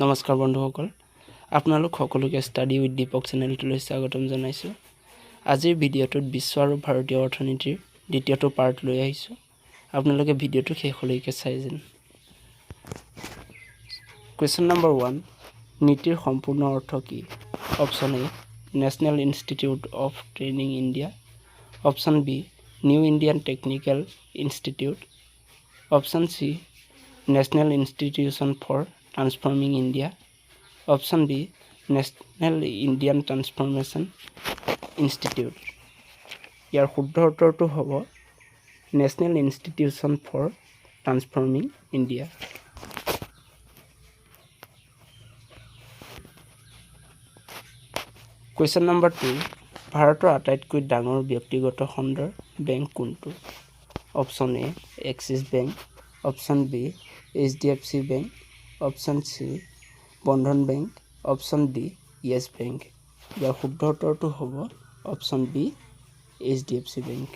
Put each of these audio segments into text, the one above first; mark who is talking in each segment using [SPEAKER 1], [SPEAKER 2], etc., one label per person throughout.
[SPEAKER 1] নমস্কাৰ বন্ধুসকল আপোনালোক সকলোকে ষ্টাডি উইথ দীপক চেনেলটোলৈ স্বাগতম জনাইছো আজিৰ ভিডিঅ'টোত বিশ্ব আৰু ভাৰতীয় অৰ্থনীতিৰ দ্বিতীয়টো পাৰ্ট লৈ আহিছো আপোনালোকে ভিডিঅ'টো শেষলৈকে চাই যেন কোৱেশ্চন নম্বৰ 1 নীতিৰ সম্পূৰ্ণ অৰ্থ কি option A national institute of training India option B new Indian technical institute option C national institution for Transforming India. Option B, National Indian Transformation Institute. ইয়াৰ শুদ্ধ উত্তৰটো হ'ব National Institution for Transforming India. Question number 2. ভাৰতৰ আটাইতকৈ ডাঙৰ ব্যক্তিগত খণ্ডৰ bank কোনটো? Option A, Axis Bank. Option B, HDFC Bank. Option C, Bandhan Bank. Option D, Yes Bank. ইয়াৰ শুদ্ধ উত্তৰটো হ'ব Option B, HDFC Bank.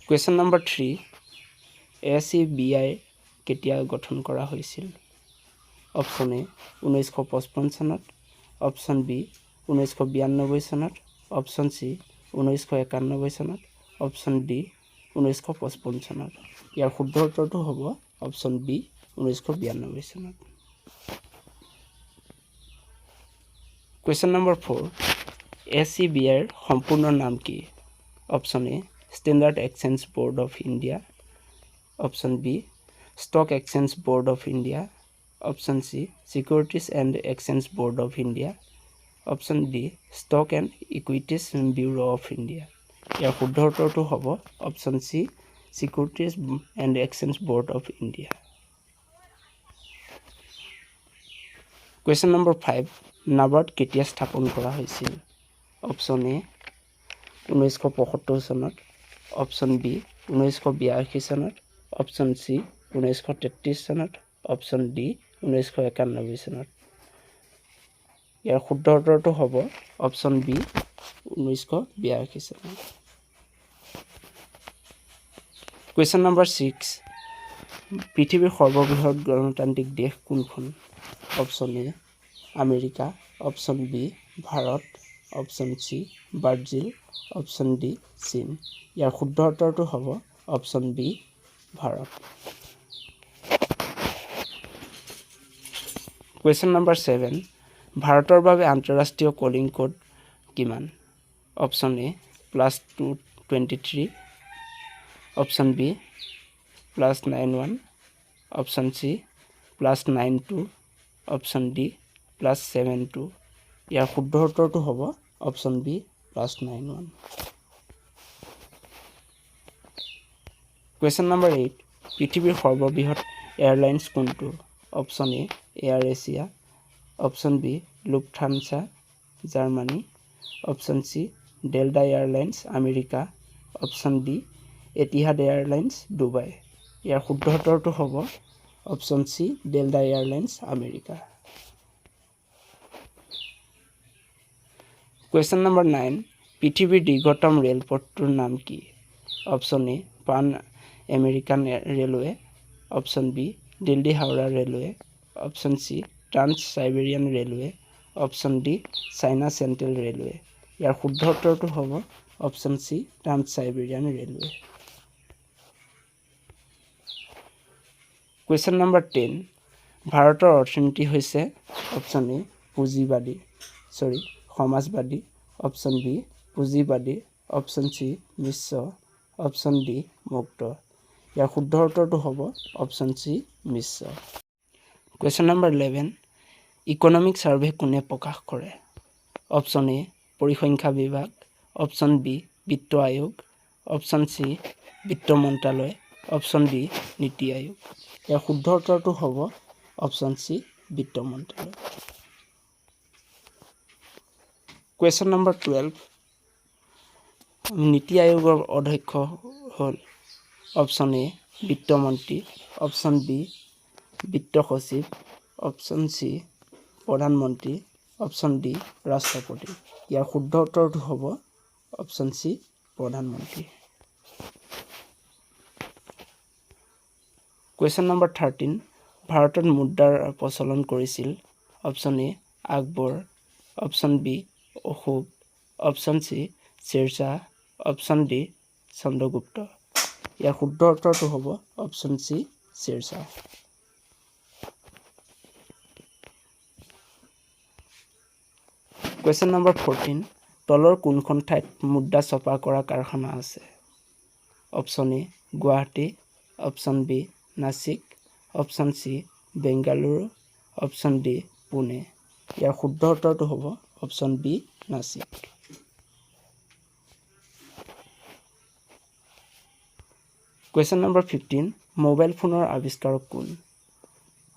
[SPEAKER 1] Question number 3. ACBI কেতিয়া গঠন কৰা হৈছিল? Option A, 1955 চনত. Option B, 1992 চনত. Option C, 1991 চনত. Option D, 1955 চনত. ইয়াৰ শুদ্ধ উত্তৰটো হ'ব Option B, 1992 চনত. Question number 4. ACBIৰ সম্পূৰ্ণ নাম কি? Option A, Standard Exchange Board of India. Option B, Stock Exchange Board of India. Option C, Securities and Exchange Board of India. Option D, Stock and Equities Bureau of India. ইয়াৰ শুদ্ধ উত্তৰটো হ'ব Option C, Securities and Exchange Board of India. Question number 5. NABARD কেতিয়া স্থাপন কৰা হৈছিল? Option A, 1975 চনত. Option B, 1982 চনত. Option C, 1933 চনত. Option D, 1991 চনত. ইয়াৰ শুদ্ধ উত্তৰটো হ'ব Option B, 1982 চনত. Question number 6. পৃথিৱীৰ সৰ্ববৃহৎ গণতান্ত্ৰিক দেশ কোনখন? Option A, America. Option B, Bharat. Option C, Brazil. Option D, চীন. ইয়াৰ শুদ্ধ উত্তৰটো হ'ব Option B, Bharat. Question number 7. ভাৰতৰ বাবে আন্তঃৰাষ্ট্ৰীয় কলিং কোড কিমান? Option A, +223. Option B, +91. Option C, +92. Option D, +72. ইয়াৰ শুদ্ধ উত্তৰটো হ'ব Option B, +91. Question number 8. পৃথিৱীৰ সৰ্ববৃহৎ এয়াৰলাইন্স কোনটো? Option A, Air Asia. Option B, Lufthansa, জাৰ্মানী. Option C, Delta Airlines, America. Option D, Etihad Airlines, Dubai. ইয়াৰ শুদ্ধ উত্তৰটো হ'ব Option C, Delta Airlines, America. Question number 9. পৃথিৱীৰ দীৰ্ঘতম ৰেলপথটোৰ নাম কি? Option A, Pan American Railway. Option B, Delhi Howrah Railway. Option C, Trans Siberian Railway. Option D, China Central Railway. ইয়াৰ শুদ্ধ উত্তৰটো হ'ব Option C, Trans Siberian Railway. Question number 10. ভাৰতৰ অৰ্থনীতি হৈছে Option A, Samajwadi. Option B, পুঁজিবাদী. Option C, মিশ্ৰ. Option D, মুক্ত. ইয়াৰ শুদ্ধ উত্তৰটো হ'ব Option C, মিশ্ৰ. Question number 11. ইকনমিক সাৰ্ভে কোনে প্ৰকাশ কৰে? Option A, পৰিসংখ্যা বিভাগ. Option B, বিত্ত আয়োগ. Option C, বিত্ত মন্ত্ৰালয়. Option D, নীতি আয়োগ. ইয়াৰ শুদ্ধ উত্তৰটো হ'ব Option C, বিত্ত মন্ত্ৰালয়. Question number 12. নীতি আয়োগৰ অধ্যক্ষ হ'ল Option A, বিত্তমন্ত্ৰী. Option B, বিত্ত সচিব. Option C, প্ৰধানমন্ত্ৰী. Option D, ৰাষ্ট্ৰপতি. ইয়াৰ শুদ্ধ উত্তৰটো হ'ব Option C, প্ৰধানমন্ত্ৰী. Question number 13. ভাৰতত মুদ্ৰাৰ প্ৰচলন কৰিছিল? Option A Akbar, option B Ashoka, option C Sher Shah, option D Chandragupta. ইয়াৰ শুদ্ধ উত্তৰটো হ'ব option C Sher Shah. Question number 14, তলৰ কোনখন ঠাইত মুদ্ৰা ছপা কৰা কাৰখানা আছে? Option A Guwahati, option B Nashik, option C Bengaluru, option D Pune. ইয়াৰ শুদ্ধ উত্তৰটো হ'ব option B Nashik. Question number 15, mobile ফোনৰ আৱিষ্কাৰক কোন?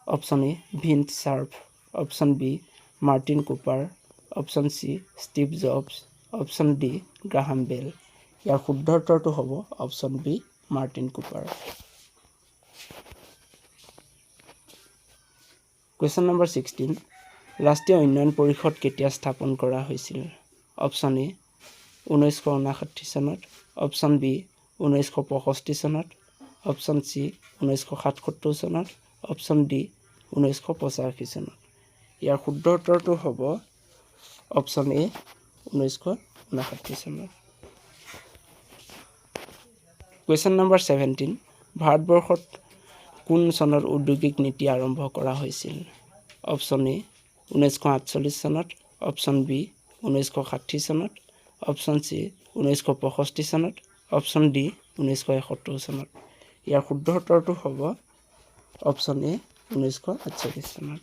[SPEAKER 1] Option A Vint Cerf, option B Martin Cooper, option C Steve Jobs, option D Graham Bell. ইয়াৰ শুদ্ধ উত্তৰটো হ'ব option B Martin Cooper. Question number 16, ৰাষ্ট্ৰীয় উন্নয়ন পৰিষদ কেতিয়া স্থাপন কৰা হৈছিল? অপশ্যন এ 1959 চনত, অপশ্যন বি 1965 চনত, অপশ্যন চি 1977 চনত, অপশ্যন ডি 1985 চনত। ইয়াৰ শুদ্ধ উত্তৰটো হ'ব অপশ্যন এ 1959 চনত। কুৱেশ্যন নম্বৰ 17, ভাৰতবৰ্ষত কোন চনত ঔদ্যোগিক নীতি আৰম্ভ কৰা হৈছিল? অপশ্যন এ 1948 চনত, অপশ্যন বি 1960 চনত, অপশ্যন চি 1965 চনত, অপশ্যন ডি 1971 চনত। ইয়াৰ শুদ্ধ উত্তৰটো হ'ব অপশ্যন এ 1948 চনত।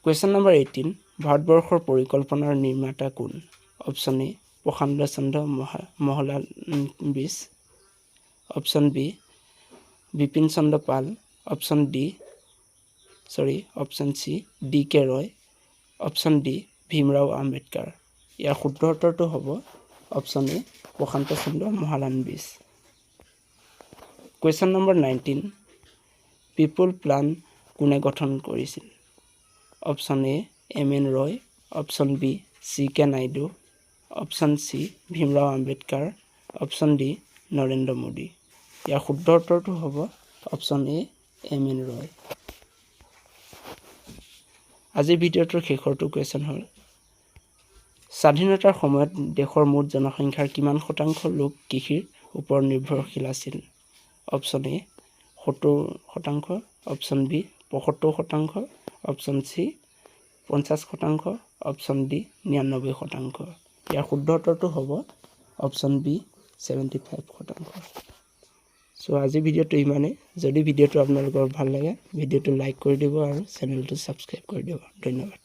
[SPEAKER 1] কুৱেশ্যন নম্বৰ 18, ভাৰতবৰ্ষৰ পৰিকল্পনাৰ নিৰ্মাতা কোন? Option A Prasanta Chandra Mahalanobis, option B Bipin Chandra Pal, option C D K Roy, option D Bhimrao Ambedkar. ইয়াৰ শুদ্ধ উত্তৰটো হ'ব option A Prasanta Chandra Mahalanobis. Question number 19, People Plan কোনে গঠন কৰিছিল? Option A M N. Roy, option B C K Naidu, option C Bhimrao Ambedkar, option D Narendra Modi. ইয়াৰ শুদ্ধ উত্তৰটো হ'ব অপশ্যন এ এম.এন. ৰয়। আজিৰ ভিডিঅ'টোৰ শেষৰটো কুৱেশ্যন হ'ল, স্বাধীনতাৰ সময়ত দেশৰ মুঠ জনসংখ্যাৰ কিমান শতাংশ লোক কৃষিৰ ওপৰত নিৰ্ভৰশীল আছিল? Option A 70%, option B 75%, option C 50%, option D 99%। ইয়াৰ শুদ্ধ উত্তৰটো হ'ব অপশ্যন বি 75%। চ' আজিৰ ভিডিঅ'টো ইমানেই। যদি ভিডিঅ'টো আপোনালোকৰ ভাল লাগে, ভিডিঅ'টো লাইক কৰি দিব আৰু চেনেলটো ছাবস্ক্ৰাইব কৰি দিব। ধন্যবাদ।